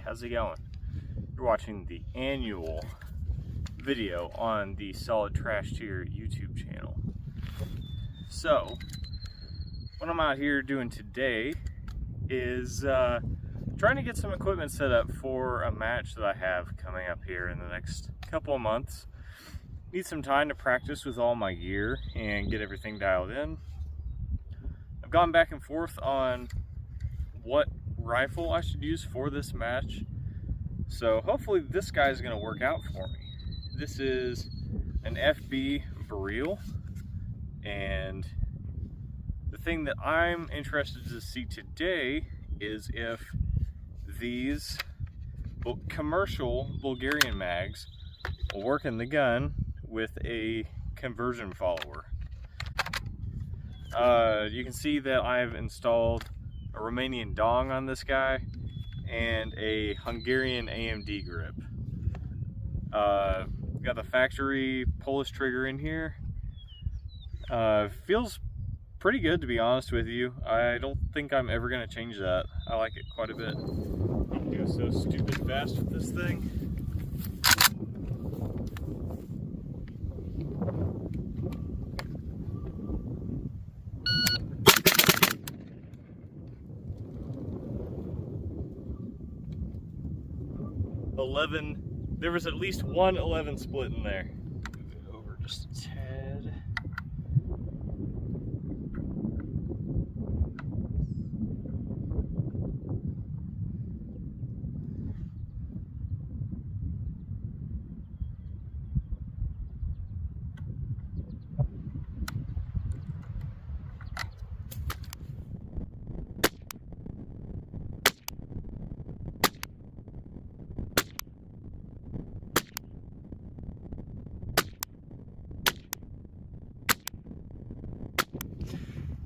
how's it going? You're watching the annual video on the Solid Trash Tier YouTube channel. So, what I'm out here doing today is trying to get some equipment set up for a match that I have coming up here in the next couple of months. Need some time to practice with all my gear and get everything dialed in. I've gone back and forth on what rifle I should use for this match, so hopefully this guy's going to work out for me. This is an FB Beryl, and the thing that I'm interested to see today is if these commercial Bulgarian mags will work in the gun with a conversion follower. You can see that I've installed a Romanian dong on this guy and a Hungarian AMD grip. Got the factory Polish trigger in here. Feels pretty good, to be honest with you. I don't think I'm ever going to change that. I like it quite a bit. It goes so stupid fast with this thing. There was at least one 11 split in there. Move it over just a tad.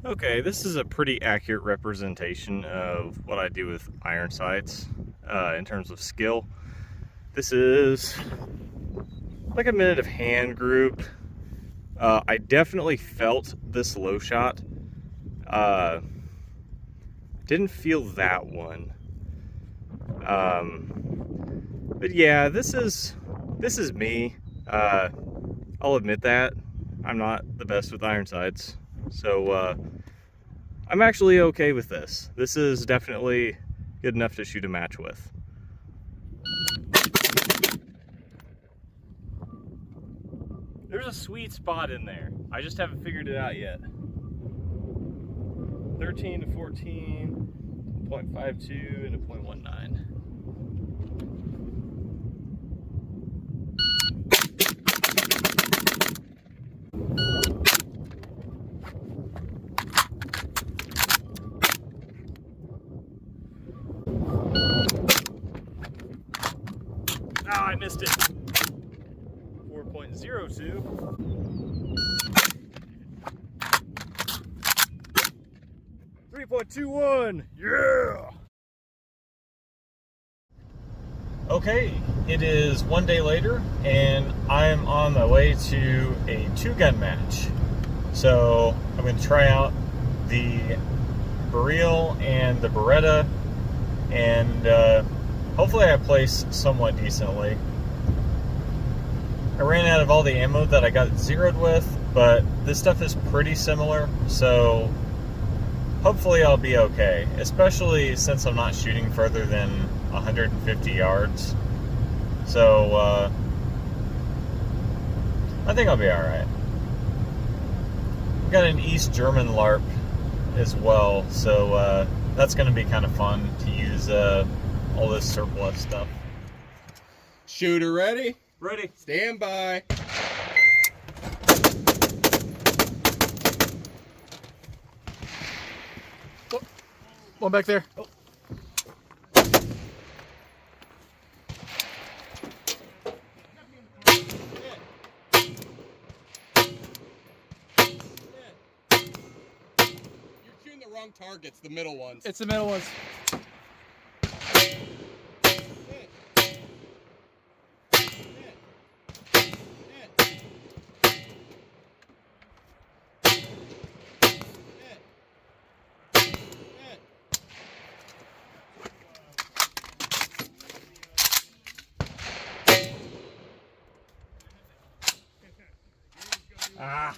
Okay, this is a pretty accurate representation of what I do with iron sights in terms of skill. This is like a minute of hand group. I definitely felt this low shot. Didn't feel that one. But yeah, this is me. I'll admit that. I'm not the best with iron sights. So I'm actually okay with this. This is definitely good enough to shoot a match with. There's a sweet spot in there. I just haven't figured it out yet. 13 to 14, 0.52 and a 0.19. I missed it. 4.02. .21. Yeah. Okay, it is one day later, and I'm on my way to a two-gun match. So I'm going to try out the Beryl and the Beretta, and hopefully I place somewhat decently. I ran out of all the ammo that I got zeroed with, but this stuff is pretty similar, so hopefully I'll be okay, especially since I'm not shooting further than 150 yards. So I think I'll be alright. I've got an East German LARP as well, so that's going to be kind of fun to use all this surplus stuff. Shooter ready? Ready. Stand by. Oh, one back there. Oh. You're shooting the wrong targets, the middle ones. It's the middle ones. Ah.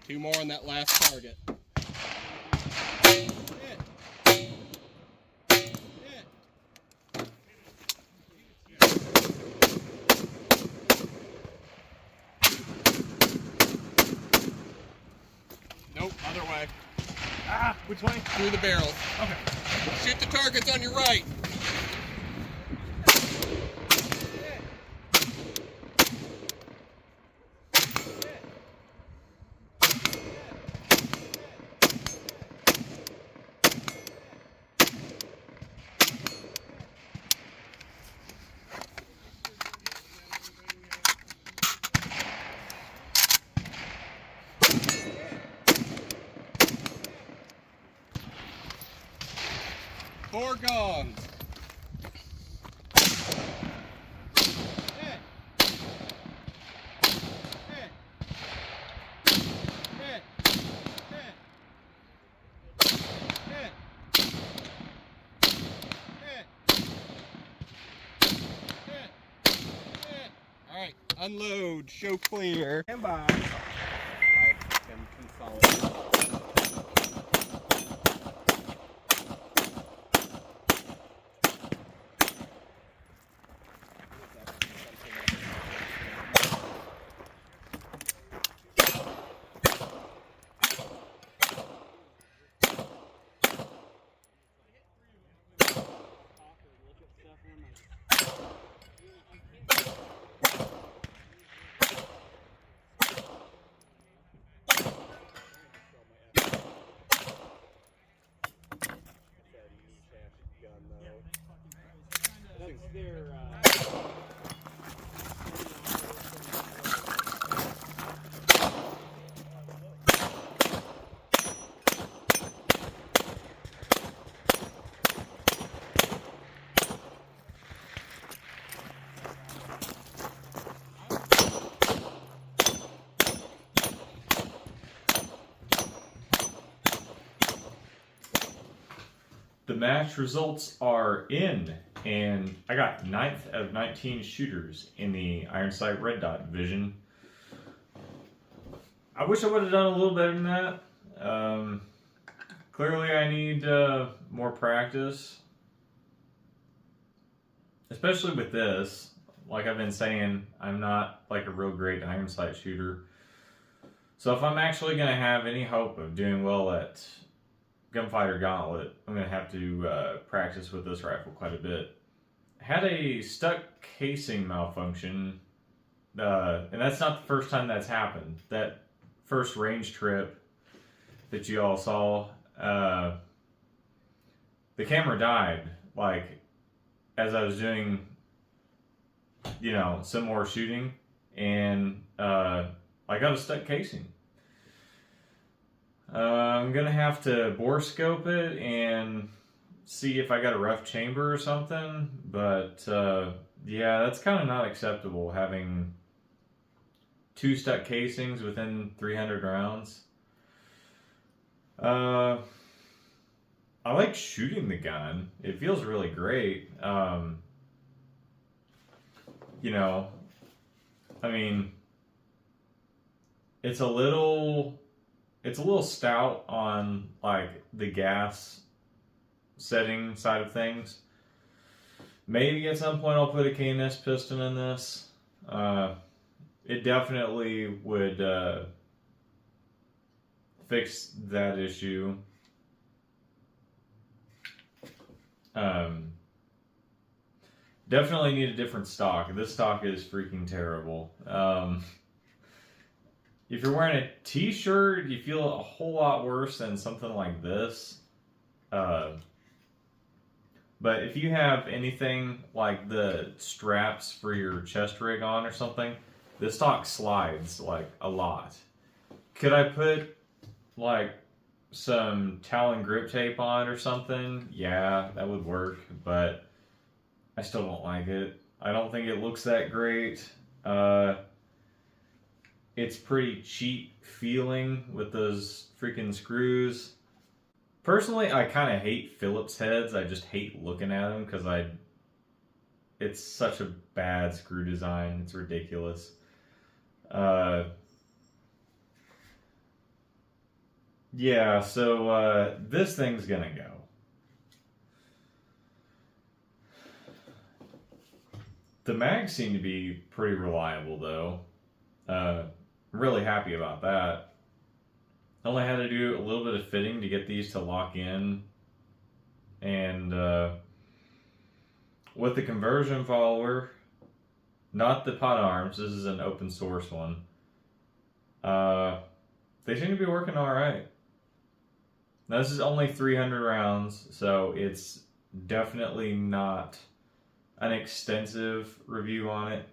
Two more on that last target. Nope, other way. Ah, which way? Through the barrel. Okay. Shoot the targets on your right. Four gone. All right, unload, show clear. Stand by. I am consolidating. The match results are in, and I got 9th out of 19 shooters in the Iron Sight Red Dot division. I wish I would have done a little better than that. Clearly I need more practice, especially with this. Like I've been saying, I'm not like a real great iron sight shooter. So if I'm actually going to have any hope of doing well at Gunfighter Gauntlet, I'm going to have to practice with this rifle quite a bit. I had a stuck casing malfunction, and that's not the first time that's happened. That first range trip that you all saw, the camera died, like, as I was doing, you know, some more shooting, and I got a stuck casing. I'm gonna have to bore scope it and see if I got a rough chamber or something, but yeah, that's kind of not acceptable, having 2 stuck casings within 300 rounds. I like shooting the gun. It feels really great. You know, I mean, it's a little stout on like the gas setting side of things. Maybe at some point I'll put a KNS piston in this. It definitely would fix that issue. Definitely need a different stock. This stock is freaking terrible. If you're wearing a t-shirt, you feel a whole lot worse than something like this. But if you have anything like the straps for your chest rig on or something, this stock slides like a lot. Could I put like some Talon grip tape on or something? Yeah, that would work, but I still don't like it. I don't think it looks that great. It's pretty cheap feeling with those freaking screws. Personally, I kind of hate Phillips heads. I just hate looking at them because it's such a bad screw design. It's ridiculous. Yeah, so this thing's gonna go. The mags seem to be pretty reliable though. I'm really happy about that. I only had to do a little bit of fitting to get these to lock in. And with the conversion follower, not the pot arms, this is an open source one. They seem to be working alright. Now this is only 300 rounds, so it's definitely not an extensive review on it.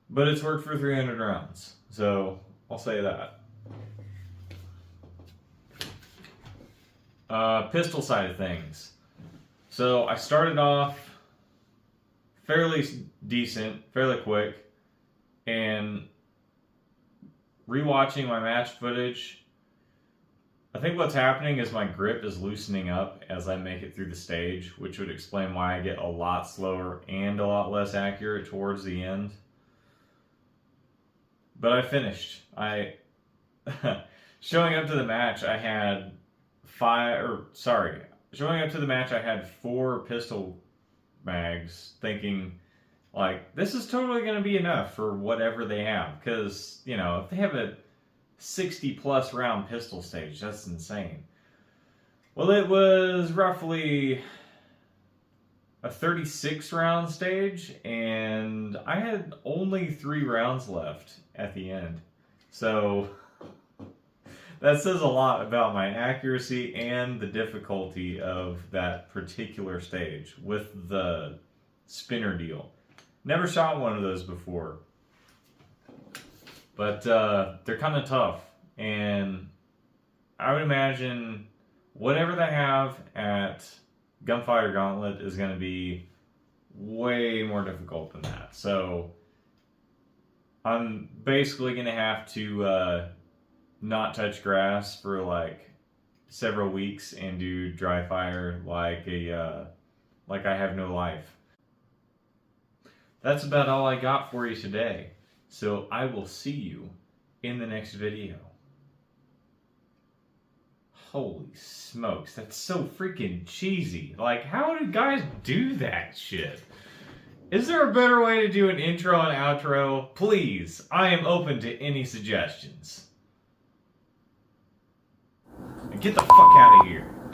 But it's worked for 300 rounds, so I'll say that. Pistol side of things. So I started off fairly decent, fairly quick, and rewatching my match footage, I think what's happening is my grip is loosening up as I make it through the stage, which would explain why I get a lot slower and a lot less accurate towards the end. But I finished. Showing up to the match, I had showing up to the match, I had 4 pistol mags, thinking, like, this is totally going to be enough for whatever they have. Because, you know, if they have a 60-plus round pistol stage, that's insane. Well, it was roughly a 36-round stage, and I had only 3 rounds left at the end. So that says a lot about my accuracy and the difficulty of that particular stage with the spinner deal. Never shot one of those before. But they're kind of tough. And I would imagine whatever they have at Gunfighter Gauntlet is going to be way more difficult than that. So I'm basically going to have to not touch grass for like several weeks and do dry fire like I have no life. That's about all I got for you today. So I will see you in the next video. Holy smokes, that's so freaking cheesy. Like, how do guys do that shit? Is there a better way to do an intro and outro? Please, I am open to any suggestions. And get the fuck out of here.